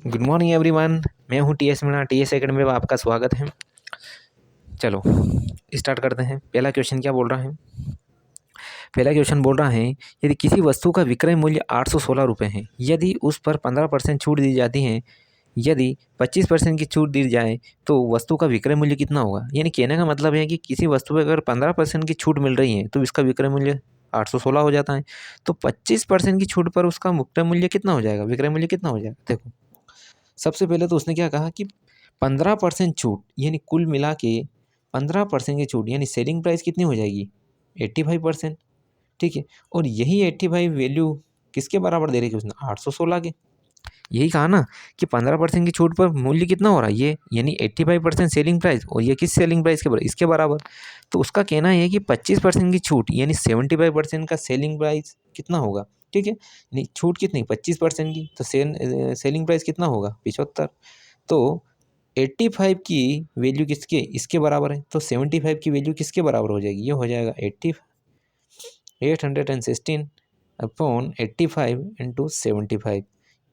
Good morning everyone. मैं हूं TS Meena. TS academy में आपका स्वागत है। चलो स्टार्ट करते हैं। पहला क्वेश्चन क्या बोल रहा है? पहला क्वेश्चन बोल रहा है, यदि किसी वस्तु का विक्रय मूल्य 816 रुपये है, यदि उस पर 15% छूट दी जाती है, यदि 25% की छूट दी जाए तो वस्तु का विक्रय मूल्य कितना होगा? यानी कहने का मतलब है कि किसी वस्तु पर अगर 15% की छूट मिल रही है तो इसका विक्रय मूल्य 816 हो जाता है। तो 25% की छूट पर उसका मुक्त मूल्य कितना हो जाएगा, विक्रय मूल्य कितना हो जाएगा? देखो, सबसे पहले तो उसने क्या कहा कि 15% छूट, यानी कुल मिला के 15% की छूट, यानी सेलिंग प्राइस कितनी हो जाएगी? 85%। ठीक है, और यही 85 वैल्यू किसके बराबर दे रही है उसने? 816 के। यही कहा ना कि 15% की छूट पर मूल्य कितना हो रहा है, ये यानी 85% सेलिंग प्राइस, और ये किस सेलिंग प्राइस के बराबर? इसके बराबर। तो उसका कहना है कि 25% की छूट यानी 75% का सेलिंग प्राइस कितना होगा? ठीक है, नहीं छूट कितनी? 25% की, तो सेलिंग प्राइस कितना होगा? 75। तो 85 की वैल्यू किसके, इसके बराबर है, तो 75 की वैल्यू किसके बराबर हो जाएगी? ये हो जाएगा 816 अपॉन 85 इंटू 75।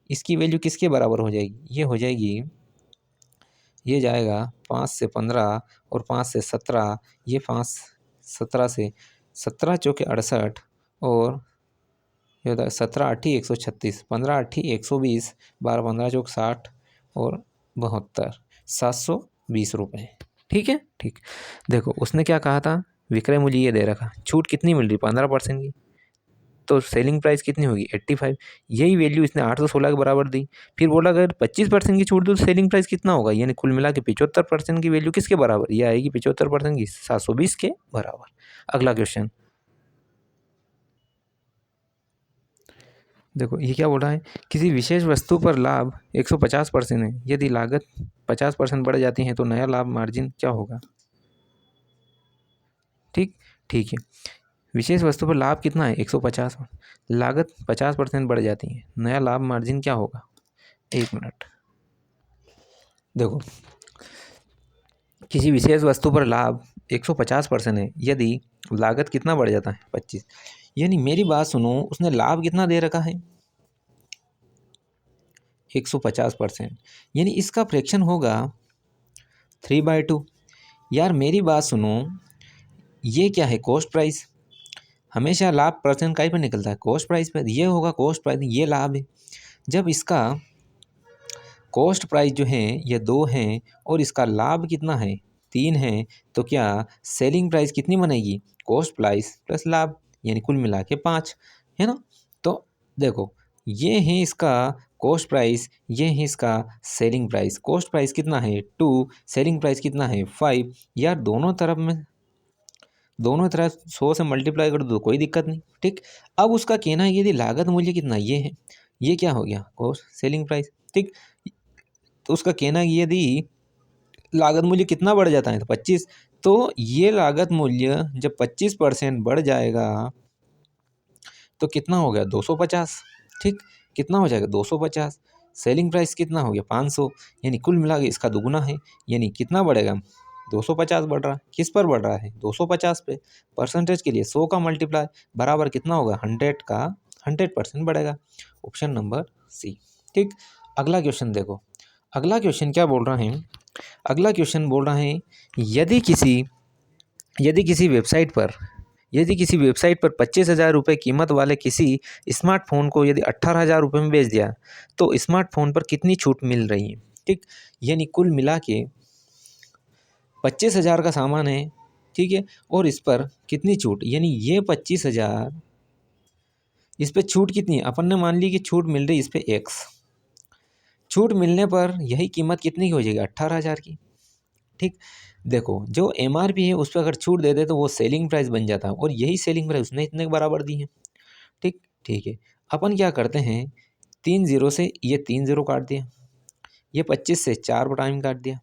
इसकी वैल्यू किसके बराबर हो जाएगी? ये हो जाएगी, ये जाएगा 5 से 15 और 5 से 17, ये 5 17 से 17 चौके 68, और ये होता है 17 आठी 136, 15 आठी 120, 12 15 चौक 60 और 72, 720 रुपये। ठीक है, ठीक। देखो उसने क्या कहा था, विक्रय मूल्य ये दे रखा, छूट कितनी मिल रही? 15% की, तो सेलिंग प्राइस कितनी होगी? 85। यही वैल्यू इसने 816 के बराबर दी। फिर बोला अगर 25% की छूट दो तो सेलिंग प्राइस कितना होगा? यानी कुल मिला के 75% की वैल्यू किसके बराबर? ये आएगी 75% की 720 के बराबर। अगला क्वेश्चन देखो, ये क्या बोल रहा है, किसी विशेष वस्तु पर लाभ 150% है, यदि लागत 50% बढ़ जाती है तो नया लाभ मार्जिन क्या होगा? ठीक, ठीक है। विशेष वस्तु पर लाभ कितना है? 150, लागत 50% बढ़ जाती है, नया लाभ मार्जिन क्या होगा? 1 मिनट। देखो, किसी विशेष वस्तु पर लाभ 150% है, यदि लागत कितना बढ़ जाता है? 25। यानी मेरी बात सुनो, उसने लाभ कितना दे रखा है? 150%, यानी इसका फ्रैक्शन होगा 3/2। यार मेरी बात सुनो, ये क्या है? Cost price. हमेशा लाभ परसेंट का ही पर निकलता है, कॉस्ट प्राइस पर। ये होगा कॉस्ट प्राइस, ये लाभ है। जब इसका कॉस्ट प्राइस जो है ये 2 है और इसका लाभ कितना है? 3 है, तो क्या सेलिंग प्राइस कितनी बनेगी? कॉस्ट प्राइस प्लस लाभ, यानी कुल मिला के 5, है ना? तो देखो, ये है इसका कॉस्ट प्राइस, ये है इसका सेलिंग प्राइस। कॉस्ट प्राइस कितना है? 2, सेलिंग प्राइस कितना है? 5। यार दोनों तरफ 100 से मल्टीप्लाई कर दो तो कोई दिक्कत नहीं। ठीक, अब उसका कहना है यदि लागत मूल्य कितना, ये है, ये क्या हो गया? Cost selling price. ठीक, तो उसका कहना है कि यदि लागत मूल्य कितना बढ़ जाता है तो 25, तो ये लागत मूल्य जब 25% बढ़ जाएगा तो कितना हो गया? 250। ठीक, कितना हो जाएगा? 250। सेलिंग प्राइस कितना हो गया? 500, यानी कुल मिला के इसका दुगुना है, यानी कितना बढ़ेगा? 250 बढ़ रहा है। किस पर बढ़ रहा है? 250 पे। परसेंटेज के लिए 100 का मल्टीप्लाई बराबर कितना होगा? 100 का 100% बढ़ेगा। Option number C. ठीक, अगला क्वेश्चन देखो। अगला क्वेश्चन क्या बोल रहा है? अगला क्वेश्चन बोल रहा है, यदि किसी यदि किसी वेबसाइट पर यदि किसी वेबसाइट पर 25,000 रुपये कीमत वाले किसी स्मार्टफोन को यदि 18,000 रुपये में बेच दिया तो स्मार्टफोन पर कितनी छूट मिल रही है? ठीक, यानी कुल मिला के 25,000 का सामान है, ठीक है, और इस पर कितनी छूट, यानी ये 25,000, इस पर छूट कितनी है? अपन ने मान ली कि छूट मिल रही इस पर एक्स, छूट मिलने पर यही कीमत कितनी की हो जाएगी? 18,000 की। ठीक, देखो जो एमआरपी है उस पर अगर छूट दे दे तो वो सेलिंग प्राइस बन जाता है, और यही सेलिंग प्राइस उसने इतने के बराबर दी है। ठीक, ठीक है। अपन क्या करते हैं, 3 जीरो से ये 3 जीरो काट दिया, ये 25 से 4 टाइम काट दिया,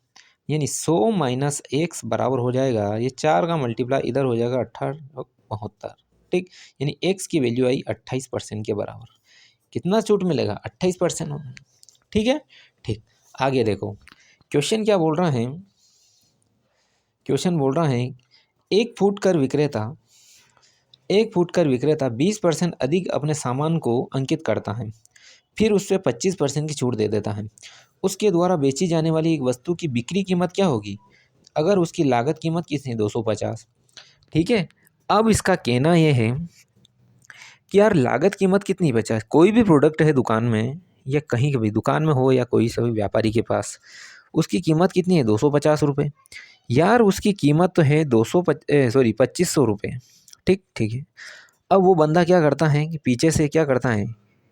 यानी 100 माइनस एक्स बराबर हो जाएगा, ये 4 का मल्टीप्लाई इधर हो जाएगा 1872। ठीक, यानी एक्स की वैल्यू आई 28% के बराबर। कितना छूट मिलेगा? 28%। ठीक है, ठीक। आगे देखो, क्वेश्चन क्या बोल रहा है? क्वेश्चन बोल रहा है, एक फुट कर विक्रेता 20% अधिक अपने सामान को अंकित करता है, फिर उस पर 25% की छूट दे देता है। उसके द्वारा बेची जाने वाली एक वस्तु की बिक्री कीमत क्या होगी अगर उसकी लागत कीमत कितनी 250। ठीक है, अब इसका कहना यह है कि यार लागत कीमत कितनी 50। कोई भी प्रोडक्ट है दुकान में या कहीं भी दुकान में हो या कोई सभी व्यापारी के पास, उसकी कीमत कितनी है 250 रुपये। यार उसकी कीमत तो है 2500 रुपये। ठीक ठीक है। अब वो बंदा क्या करता है कि पीछे से क्या करता है,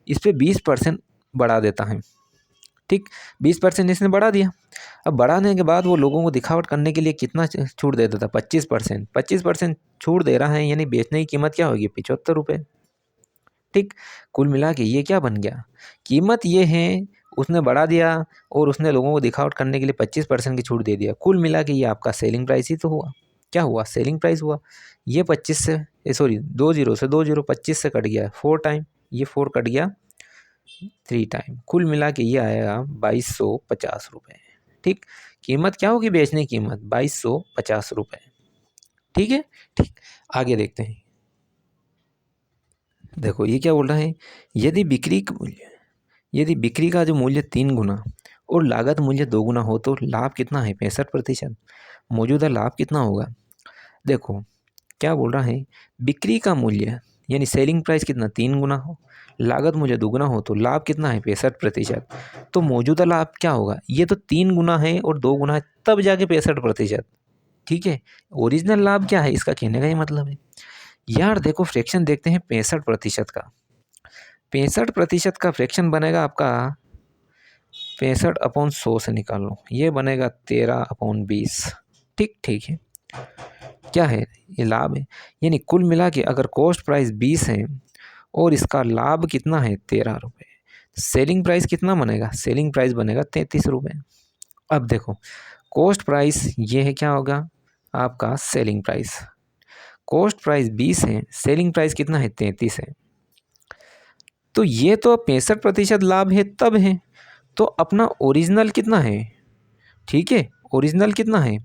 इस पर 20% बढ़ा देता है। ठीक, 20% इसने बढ़ा दिया। अब बढ़ाने के बाद वो लोगों को दिखावट करने के लिए कितना छूट दे देता, 25%। 25% छूट दे रहा है, यानी बेचने की कीमत क्या होगी 75 रुपये। ठीक, कुल मिला के ये क्या बन गया, कीमत ये है उसने बढ़ा दिया और उसने लोगों को दिखावट करने के लिए 25% की छूट दे दिया। कुल मिला के ये आपका सेलिंग प्राइस ही तो हुआ। क्या हुआ, सेलिंग प्राइस हुआ। ये 25 से सॉरी 20 से 25 से कट गया 4 टाइम, ये 4 कट गया 3 टाइम। कुल मिला के ये आएगा 2250 रुपये। ठीक, कीमत क्या होगी बेचने की कीमत 2250 रुपये। ठीक है। ठीक, आगे देखते हैं। देखो ये क्या बोल रहा है, यदि बिक्री का जो मूल्य 3 गुना और लागत मूल्य 2 गुना हो तो लाभ कितना है 65%। मौजूदा लाभ कितना होगा। देखो क्या बोल रहा है, बिक्री का मूल्य यानी सेलिंग प्राइस कितना 3 गुना हो, लागत मूल्य 2 गुना हो तो लाभ कितना है 65%। तो मौजूदा लाभ क्या होगा, ये तो 3 गुना है और 2 गुना है तब जाके 65%। ठीक है, ओरिजिनल लाभ क्या है इसका कहने का ये मतलब है। यार देखो फ्रैक्शन देखते हैं 65% का। 65% का फ्रैक्शन बनेगा आपका 65/100 से निकाल लो, ये बनेगा 13/20। ठीक ठीक है, क्या है ये लाभ है। यानी कुल मिला के अगर कॉस्ट प्राइस 20 है और इसका लाभ कितना है 13 रुपये, सेलिंग प्राइस कितना बनेगा, सेलिंग प्राइस बनेगा 33 रुपये। अब देखो कॉस्ट प्राइस ये है क्या होगा आपका सेलिंग प्राइस, कॉस्ट प्राइस 20 है, सेलिंग प्राइस कितना है 33 है। तो ये तो 65% लाभ है तब है, तो अपना ओरिजिनल कितना है। ठीक है, ओरिजिनल कितना है,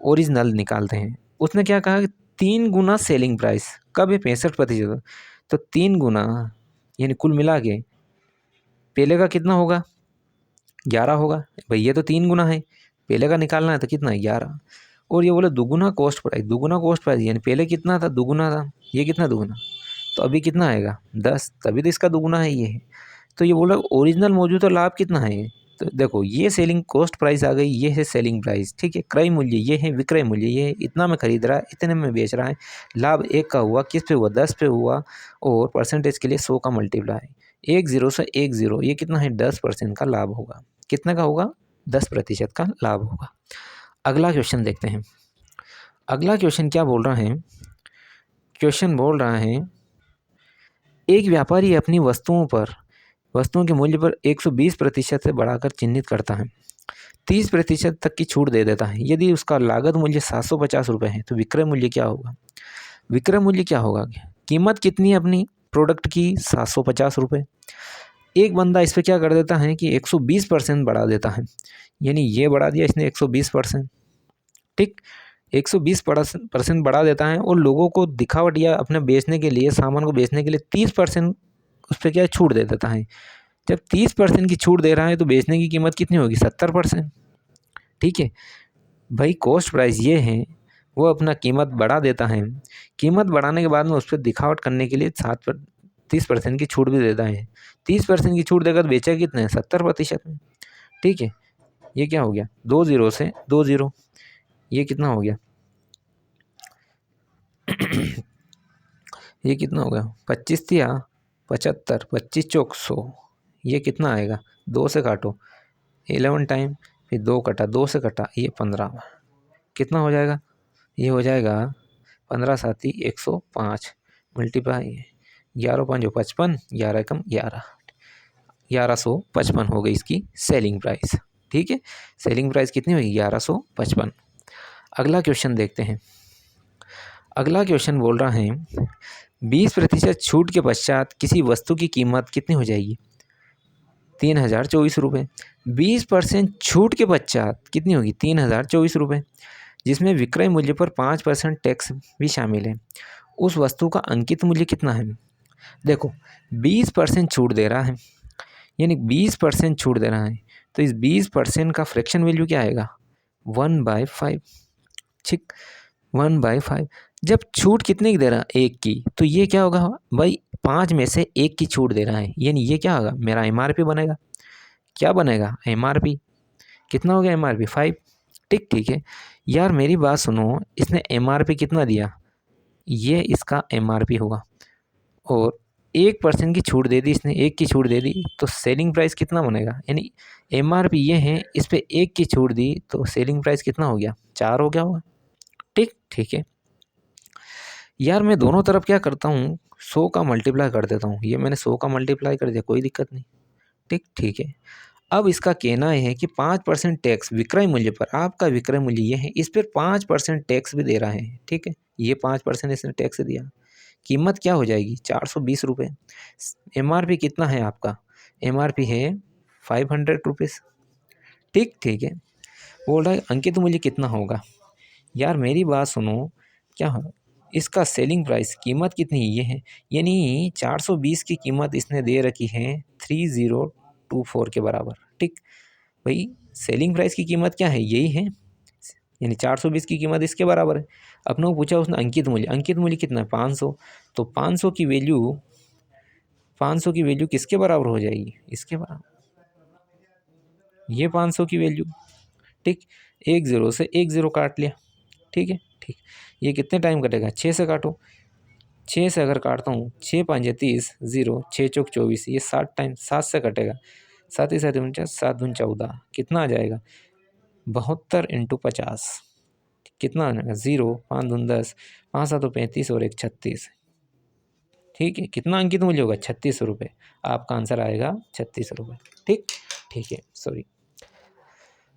ओरिजिनल निकालते हैं। उसने क्या कहा कि 3 गुना सेलिंग प्राइस, कब है 65%, तो 3 गुना यानी कुल मिला के पहले का कितना होगा 11 होगा। भाई ये तो 3 गुना है, पहले का निकालना है तो कितना है 11। और ये बोले दुगुना कॉस्ट प्राइस, दुगुना कॉस्ट प्राइस यानी पहले कितना था दुगुना था, ये कितना दुगुना, तो अभी कितना आएगा 10, तभी तो इसका दुगुना है ये है। तो ये बोला ओरिजिनल मौजूदा लाभ कितना है, तो देखो ये सेलिंग कॉस्ट प्राइस आ गई, ये है सेलिंग प्राइस। ठीक है, क्रय मूल्य ये है, विक्रय मूल्य ये है, इतना में खरीद रहा है इतने में बेच रहा है। लाभ 1 का हुआ, किस पे हुआ 10 पे हुआ, और परसेंटेज के लिए 100 का मल्टीप्लाई 1 0 से 1 0, ये कितना है 10% का लाभ होगा। कितना का होगा 10% का लाभ होगा। अगला क्वेश्चन देखते हैं। अगला क्वेश्चन क्या बोल रहा है, क्वेश्चन बोल रहा है एक व्यापारी अपनी वस्तुओं के मूल्य पर 120% से बढ़ाकर चिन्हित करता है, 30% तक की छूट दे देता है। यदि उसका लागत मूल्य 750 रुपये है तो विक्रय मूल्य क्या होगा। विक्रय मूल्य क्या होगा, कीमत कितनी है अपनी प्रोडक्ट की 750 रुपये। एक बंदा इस पर क्या कर देता है कि 120% बढ़ा देता है, यानी ये बढ़ा दिया इसने 120%। ठीक, 120% बढ़ा देता है और लोगों को दिखावट या अपने बेचने के लिए सामान को बेचने के लिए 30% उस पर क्या छूट दे देता है। जब 30% की छूट दे रहा है तो बेचने की कीमत कितनी होगी 70%। ठीक है भाई, कॉस्ट प्राइस ये है, वो अपना कीमत बढ़ा देता है, कीमत बढ़ाने के बाद में उस पर दिखावट करने के लिए 30% की छूट भी देता है। 30% की छूट देगा तो बेचेगा कितने 70% में। ठीक है, ये क्या हो गया 2 0 से 2 0, ये कितना हो गया ये कितना हो गया 25 या 75, 25 चौक 100, ये कितना आएगा 2 से काटो 11 टाइम, फिर 2 कटा 2 से कटा ये 15, कितना हो जाएगा, ये हो जाएगा 15 साथी 105 मल्टीप्लाई 11 5 55, 11 कम 11, 1155 हो गई इसकी सेलिंग प्राइस। ठीक है, सेलिंग प्राइस कितनी हुई 1155। अगला क्वेश्चन देखते हैं। अगला क्वेश्चन बोल रहा है 20% छूट के पश्चात किसी वस्तु की कीमत कितनी हो जाएगी 3024 रुपये। 20% छूट के पश्चात कितनी होगी 3024 रुपये, जिसमें विक्रय मूल्य पर 5% टैक्स भी शामिल है। उस वस्तु का अंकित मूल्य कितना है। देखो 20% छूट दे रहा है, यानी 20% छूट दे रहा है, तो इस 20% का फ्रैक्शन वैल्यू क्या आएगा 1/5। ठीक, 1/5। जब छूट कितने की दे रहा है 1 की, तो ये क्या होगा भाई 5 में से 1 की छूट दे रहा है, यानी ये क्या होगा मेरा MRP बनेगा। क्या बनेगा MRP, कितना हो गया MRP 5। ठीक है यार मेरी बात सुनो, इसने MRP कितना दिया, ये इसका MRP होगा और 1% की छूट दे दी इसने, 1 की छूट दे दी, तो सेलिंग प्राइस कितना बनेगा, यानी MRP ये है, इस पे 1 की छूट दी तो सेलिंग प्राइस कितना हो गया 4 हो गया होगा। ठीक है यार मैं दोनों तरफ क्या करता हूँ 100 का मल्टीप्लाई कर देता हूँ, ये मैंने 100 का मल्टीप्लाई कर दिया, कोई दिक्कत नहीं। ठीक है अब इसका कहना है कि 5% टैक्स विक्रय मूल्य पर, आपका विक्रय मूल्य ये है, इस पर 5% टैक्स भी दे रहा है। ठीक है, ये 5% इसने टैक्स दिया, कीमत क्या हो जाएगी 420 रुपये। MRP कितना है आपका, MRP है 500 रुपीज़। ठीक है बोल रहा है अंकित मूल्य कितना होगा। यार मेरी बात सुनो, क्या इसका सेलिंग प्राइस कीमत कितनी ये है, यानी 420 की कीमत इसने दे रखी है 3024 के बराबर। ठीक भाई सेलिंग प्राइस की कीमत क्या है यही है, यानी 420 की कीमत इसके बराबर है। अपने को पूछा उसने अंकित मूल्य कितना है 500, तो 500 की वैल्यू किसके बराबर हो जाएगी, इसके बराबर, ये 500 की वैल्यू। ठीक, 1 0 से 1 0 काट लिया। ठीक है ठीक, ये कितने टाइम कटेगा 6 से काटो, 6 से अगर काटता हूँ 6 5 30 0 6 चौक 24, ये 60 टाइम 7 से कटेगा, 7 ही 7 49 7 दून 14, कितना आ जाएगा 72 × 50, कितना आ जाएगा 0 5 दून 10 5 7 35 और 1 36। ठीक है कितना अंकित मूल्य होगा 36 रुपये, आपका आंसर आएगा 36 रुपये। ठीक है सॉरी।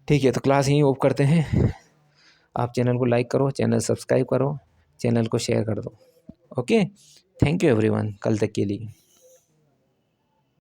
ठीक है तो क्लास यहीं ऑफ करते हैं। आप चैनल को लाइक करो, चैनल सब्सक्राइब करो, चैनल को शेयर कर दो। ओके थैंक यू एवरीवन, कल तक के लिए।